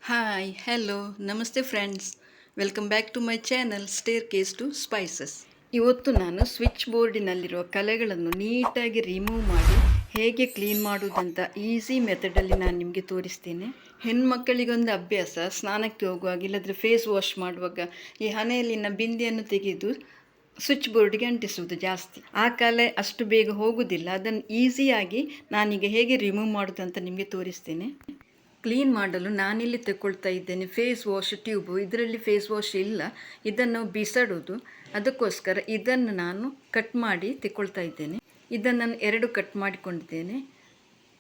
Hi hello ನಮಸ್ತೆ friends, welcome back to my channel staircase to spices. ಇವತ್ತು ನಾನು switch ಬೋರ್ಡಿನಲ್ಲಿರುವ ಕಲೆಗಳನ್ನು ನೀಟಾಗಿ ರಿಮೂವ್ ಮಾಡಿ ಹೇಗೆ ಕ್ಲೀನ್ ಮಾಡುವುದಂತ ಈಸಿ ಮೆಥಡಲ್ಲಿ ನಾನು ನಿಮಗೆ ತೋರಿಸ್ತೇನೆ. ಹೆಣ್ಮಕ್ಕಳಿಗೊಂದು ಅಭ್ಯಾಸ, ಸ್ನಾನಕ್ಕೆ ಹೋಗುವಾಗ ಇಲ್ಲದ್ರೆ ಫೇಸ್ ವಾಶ್ ಮಾಡುವಾಗ ಈ ಹಣೆಯಲ್ಲಿನ ಬಿಂದಿಯನ್ನು ತೆಗೆದು ಸ್ವಿಚ್ ಬೋರ್ಡಿಗೆ ಅಂಟಿಸುವುದು ಜಾಸ್ತಿ. ಆ ಕಲೆ ಅಷ್ಟು ಬೇಗ ಹೋಗುವುದಿಲ್ಲ. ಅದನ್ನು ಈಸಿಯಾಗಿ ನಾನೀಗ ಹೇಗೆ ರಿಮೂವ್ ಮಾಡೋದಂತ ನಿಮಗೆ ತೋರಿಸ್ತೇನೆ. ಕ್ಲೀನ್ ಮಾಡಲು ನಾನಿಲ್ಲಿ ತಗೊಳ್ತಾ ಇದ್ದೇನೆ ಫೇಸ್ ವಾಶ್ ಟ್ಯೂಬು. ಇದರಲ್ಲಿ ಫೇಸ್ ವಾಶ್ ಇಲ್ಲ, ಇದನ್ನು ಬಿಸಾಡೋದು. ಅದಕ್ಕೋಸ್ಕರ ಇದನ್ನು ನಾನು ಕಟ್ ಮಾಡಿ ತಗೊಳ್ತಾ ಇದ್ದೇನೆ. ಇದನ್ನು ನಾನು 2 ಕಟ್ ಮಾಡಿಕೊಂಡಿದ್ದೇನೆ.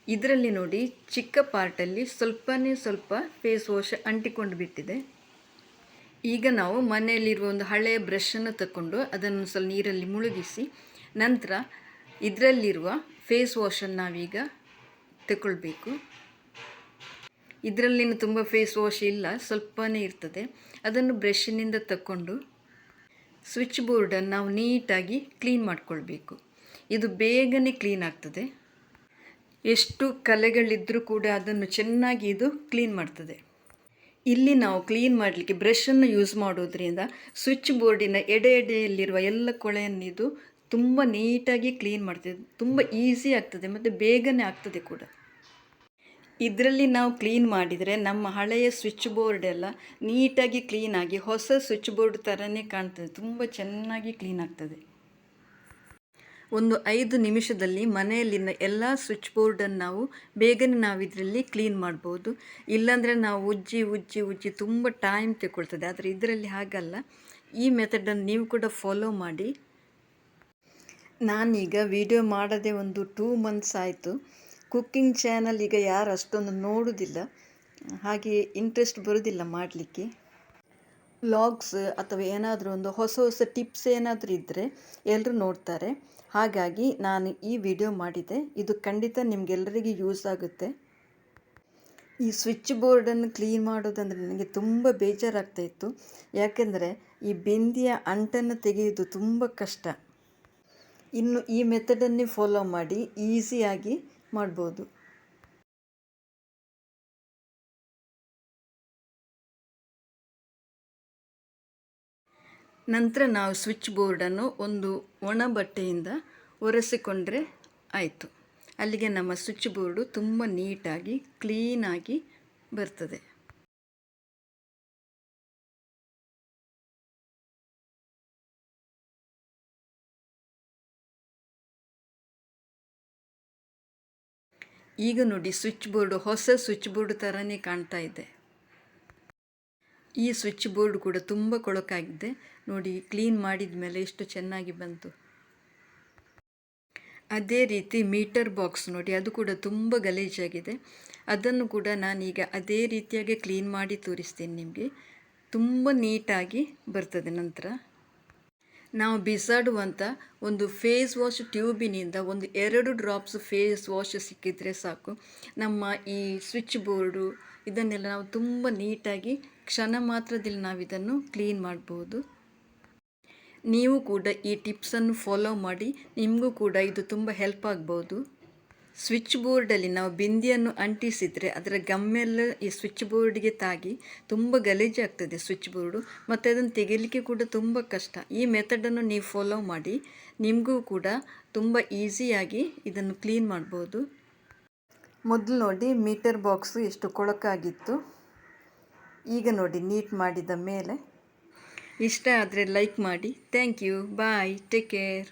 ಇದರಲ್ಲಿ ನೋಡಿ, ಚಿಕ್ಕ ಪಾರ್ಟಲ್ಲಿ ಸ್ವಲ್ಪ ಫೇಸ್ ವಾಶ್ ಅಂಟಿಕೊಂಡು ಬಿಟ್ಟಿದೆ. ಈಗ ನಾವು ಮನೆಯಲ್ಲಿರುವ ಒಂದು ಹಳೆಯ ಬ್ರಷನ್ನು ತಗೊಂಡು ಅದನ್ನು ಸ್ವಲ್ಪ ನೀರಲ್ಲಿ ಮುಳುಗಿಸಿ ನಂತರ ಇದರಲ್ಲಿರುವ ಫೇಸ್ ವಾಶನ್ನು ನಾವೀಗ ತಗೊಳ್ಬೇಕು. ಇದರಲ್ಲಿನ ತುಂಬ ಫೇಸ್ ವಾಶ್ ಇಲ್ಲ, ಸ್ವಲ್ಪನೇ ಇರ್ತದೆ. ಅದನ್ನು ಬ್ರಷಿನಿಂದ ತಗೊಂಡು ಸ್ವಿಚ್ ಬೋರ್ಡನ್ನು ನಾವು ನೀಟಾಗಿ ಕ್ಲೀನ್ ಮಾಡಿಕೊಳ್ಬೇಕು. ಇದು ಬೇಗನೆ ಕ್ಲೀನ್ ಆಗ್ತದೆ. ಎಷ್ಟು ಕಲೆಗಳಿದ್ದರೂ ಕೂಡ ಅದನ್ನು ಚೆನ್ನಾಗಿ ಇದು ಕ್ಲೀನ್ ಮಾಡ್ತದೆ. ಇಲ್ಲಿ ನಾವು ಕ್ಲೀನ್ ಮಾಡಲಿಕ್ಕೆ ಬ್ರಷನ್ನು ಯೂಸ್ ಮಾಡೋದ್ರಿಂದ ಸ್ವಿಚ್ ಬೋರ್ಡಿನ ಎಡೆಯಲ್ಲಿರುವ ಎಲ್ಲ ಕೊಳೆಯನ್ನು ಇದು ತುಂಬ ನೀಟಾಗಿ ಕ್ಲೀನ್ ಮಾಡ್ತದೆ. ತುಂಬ ಈಸಿ ಆಗ್ತದೆ ಮತ್ತು ಬೇಗನೆ ಆಗ್ತದೆ ಕೂಡ. ಇದರಲ್ಲಿ ನಾವು ಕ್ಲೀನ್ ಮಾಡಿದರೆ ನಮ್ಮ ಹಳೆಯ ಸ್ವಿಚ್ ಬೋರ್ಡ್ ಎಲ್ಲ ನೀಟಾಗಿ ಕ್ಲೀನಾಗಿ ಹೊಸ ಸ್ವಿಚ್ ಬೋರ್ಡ್ ಥರನೇ ಕಾಣ್ತದೆ. ತುಂಬ ಚೆನ್ನಾಗಿ ಕ್ಲೀನ್ ಆಗ್ತದೆ. ಒಂದು 5 ನಿಮಿಷದಲ್ಲಿ ಮನೆಯಲ್ಲಿನ ಎಲ್ಲ ಸ್ವಿಚ್ ಬೋರ್ಡನ್ನು ನಾವು ಇದರಲ್ಲಿ ಕ್ಲೀನ್ ಮಾಡ್ಬೋದು. ಇಲ್ಲಾಂದರೆ ನಾವು ಉಜ್ಜಿ ತುಂಬ ಟೈಮ್ ತಗೊಳ್ತದೆ. ಆದರೆ ಇದರಲ್ಲಿ ಹಾಗಲ್ಲ. ಈ ಮೆಥಡನ್ನು ನೀವು ಕೂಡ ಫಾಲೋ ಮಾಡಿ. ನಾನೀಗ ವಿಡಿಯೋ ಮಾಡದೆ ಒಂದು 2 ಮಂತ್ಸ್ ಆಯಿತು. ಕುಕ್ಕಿಂಗ್ ಚಾನಲ್ ಈಗ ಯಾರು ಅಷ್ಟೊಂದು ನೋಡೋದಿಲ್ಲ, ಹಾಗೆ ಇಂಟ್ರೆಸ್ಟ್ ಬರೋದಿಲ್ಲ ಮಾಡಲಿಕ್ಕೆ. ವ್ಲಾಗ್ಸ್ ಅಥವಾ ಏನಾದರೂ ಒಂದು ಹೊಸ ಟಿಪ್ಸ್ ಏನಾದರೂ ಇದ್ದರೆ ಎಲ್ಲರೂ ನೋಡ್ತಾರೆ. ಹಾಗಾಗಿ ನಾನು ಈ ವಿಡಿಯೋ ಮಾಡಿದೆ. ಇದು ಖಂಡಿತ ನಿಮಗೆಲ್ಲರಿಗೂ ಯೂಸ್ ಆಗುತ್ತೆ. ಈ ಸ್ವಿಚ್ ಬೋರ್ಡನ್ನು ಕ್ಲೀನ್ ಮಾಡೋದಂದರೆ ನನಗೆ ತುಂಬ ಬೇಜಾರಾಗ್ತಾಯಿತ್ತು. ಯಾಕೆಂದರೆ ಈ ಬಿಂದಿಯ ಅಂಟನ್ನು ತೆಗೆಯೋದು ತುಂಬ ಕಷ್ಟ. ಇನ್ನು ಈ ಮೆಥಡನ್ನೇ ಫಾಲೋ ಮಾಡಿ ಈಸಿಯಾಗಿ ಮಾಡ್ಬೋದು. ನಂತರ ನಾವು ಸ್ವಿಚ್ ಬೋರ್ಡನ್ನು ಒಂದು ಒಣ ಬಟ್ಟೆಯಿಂದ ಒರೆಸಿಕೊಂಡ್ರೆ ಆಯಿತು. ಅಲ್ಲಿಗೆ ನಮ್ಮ ಸ್ವಿಚ್ ಬೋರ್ಡು ತುಂಬ ನೀಟಾಗಿ ಕ್ಲೀನಾಗಿ ಬರ್ತದೆ. ಈಗ ನೋಡಿ, ಸ್ವಿಚ್ ಬೋರ್ಡು ಹೊಸ ಸ್ವಿಚ್ ಬೋರ್ಡ್ ಥರನೇ ಕಾಣ್ತಾ ಇದೆ. ಈ ಸ್ವಿಚ್ ಬೋರ್ಡ್ ಕೂಡ ತುಂಬ ಕೊಳಕಾಗಿದೆ. ನೋಡಿ, ಕ್ಲೀನ್ ಮಾಡಿದ ಮೇಲೆ ಎಷ್ಟು ಚೆನ್ನಾಗಿ ಬಂತು. ಅದೇ ರೀತಿ ಮೀಟರ್ ಬಾಕ್ಸ್ ನೋಡಿ, ಅದು ಕೂಡ ತುಂಬ ಗಲೀಜಾಗಿದೆ. ಅದನ್ನು ಕೂಡ ನಾನೀಗ ಅದೇ ರೀತಿಯಾಗಿ ಕ್ಲೀನ್ ಮಾಡಿ ತೋರಿಸ್ತೀನಿ ನಿಮಗೆ. ತುಂಬ ನೀಟಾಗಿ ಬರ್ತದೆ. ನಂತರ ನಾವು ಬಿಸಾಡುವಂಥ ಒಂದು ಫೇಸ್ ವಾಶ್ ಟ್ಯೂಬಿನಿಂದ ಒಂದು 2 ಡ್ರಾಪ್ಸ್ ಫೇಸ್ ವಾಶ್ ಸಿಕ್ಕಿದರೆ ಸಾಕು. ನಮ್ಮ ಈ ಸ್ವಿಚ್ ಬೋರ್ಡು ಇದನ್ನೆಲ್ಲ ನಾವು ತುಂಬ ನೀಟಾಗಿ ಕ್ಷಣ ಮಾತ್ರದಲ್ಲಿ ನಾವಿದನ್ನು ಕ್ಲೀನ್ ಮಾಡ್ಬೋದು. ನೀವು ಕೂಡ ಈ ಟಿಪ್ಸನ್ನು ಫಾಲೋ ಮಾಡಿ, ನಿಮಗೂ ಕೂಡ ಇದು ತುಂಬ ಹೆಲ್ಪ್ ಆಗ್ಬೋದು. ಸ್ವಿಚ್ ಬೋರ್ಡಲ್ಲಿ ನಾವು ಬಿಂದಿಯನ್ನು ಅಂಟಿಸಿದರೆ ಅದರ ಗಮ್ಮೆಲ್ಲ ಈ ಸ್ವಿಚ್ ಬೋರ್ಡಿಗೆ ತಾಗಿ ತುಂಬ ಗಲೀಜಾಗ್ತದೆ ಸ್ವಿಚ್ ಬೋರ್ಡು, ಮತ್ತು ಅದನ್ನು ತೆಗೆಯಲಿಕ್ಕೆ ಕೂಡ ತುಂಬ ಕಷ್ಟ. ಈ ಮೆಥಡನ್ನು ನೀವು ಫಾಲೋ ಮಾಡಿ, ನಿಮಗೂ ಕೂಡ ತುಂಬ ಈಸಿಯಾಗಿ ಇದನ್ನು ಕ್ಲೀನ್ ಮಾಡ್ಬೋದು. ಮೊದಲು ನೋಡಿ, ಮೀಟರ್ ಬಾಕ್ಸು ಎಷ್ಟು ಕೊಳಕಾಗಿತ್ತು. ಈಗ ನೋಡಿ, ನೀಟ್ ಮಾಡಿದ ಮೇಲೆ. ಇಷ್ಟ ಆದರೆ ಲೈಕ್ ಮಾಡಿ. Thank you. Bye. Take care.